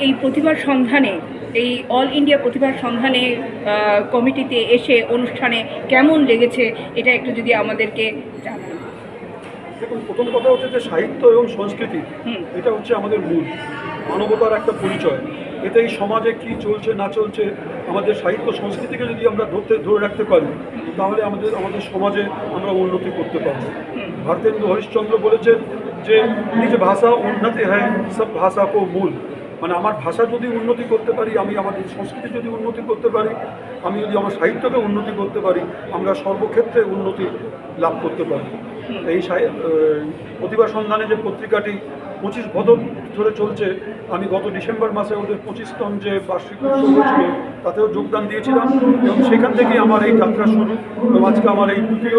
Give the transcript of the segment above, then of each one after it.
এই প্রতিভার সন্ধানে, এই অল ইন্ডিয়া প্রতিভার সন্ধানে কমিটিতে এসে অনুষ্ঠানে কেমন লেগেছে এটা একটু যদি আমাদেরকে জানান। দেখুন, প্রথম কথা হচ্ছে যে সাহিত্য এবং সংস্কৃতি এটা হচ্ছে আমাদের মূল মানবতার একটা পরিচয়। এতে এই সমাজে কি চলছে না চলছে, আমাদের সাহিত্য সংস্কৃতিকে যদি আমরা ধরে রাখতে পারি, তাহলে আমাদের সমাজে আমরা উন্নতি করতে পারব। ভারতেন্দু হরিশ্চন্দ্র বলেছেন যে নিজ ভাষা উন্নতি হয় সব ভাষা কো মূল, মানে আমার ভাষা যদি উন্নতি করতে পারি, আমি আমাদের সংস্কৃতি যদি উন্নতি করতে পারি, আমি যদি আমার সাহিত্যকে উন্নতি করতে পারি, আমরা সর্বক্ষেত্রে উন্নতি লাভ করতে পারি। এই প্রতিভা সন্ধানে যে পত্রিকাটি 25 বছর ধরে চলছে, আমি গত ডিসেম্বর মাসে ওদের 25তম যে বার্ষিক উৎসব হয়েছিল তাতেও যোগদান দিয়েছিলাম, এবং সেখান থেকেই আমার এই যাত্রা শুরু। এবং আজকে আমার এই দ্বিতীয়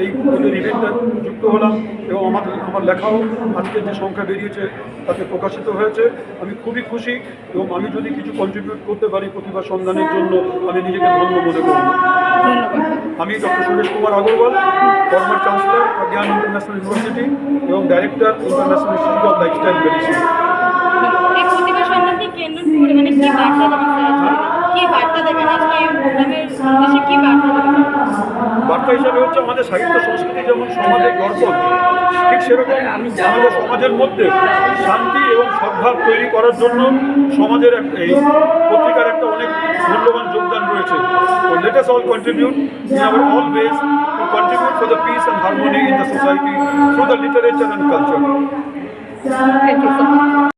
এই ওদের ইভেন্টটা যুক্ত হলাম, এবং আমার লেখাও আজকের যে সংখ্যা বেরিয়েছে তাতে প্রকাশিত হয়েছে। আমি খুবই খুশি, এবং আমি যদি কিছু কন্ট্রিবিউট করতে পারি প্রতিভা সন্ধানের জন্য, আমি নিজেকে ধন্য মনে করব। আমি doctor Suresh Kumar Agarwal, former chancellor Pragyan international university এবং director international institute of lifestyle medicine. এই প্রতিভা সন্ধানকে কেন্দ্র করে মানে কি বার্তা দেবেন, কি বার্তা দেবেন আজকে প্রোগ্রামের উদ্দেশ্যে, কি বার্তা দেবেন? বার্তা হিসাবে হচ্ছে আমাদের সাহিত্য সংস্কৃতি যেমন সমাজের দর্পণ, ঠিক সেরকম আমাদের সমাজের মধ্যে শান্তি এবং সদ্ভাব তৈরি করার জন্য সমাজের এই পত্রিকার একটা অনেক মূল্যবান যোগদান রয়েছে। তো let us all contribute in our all ways to contribute for the peace and harmony in the society through the literature and culture. Thank you so much.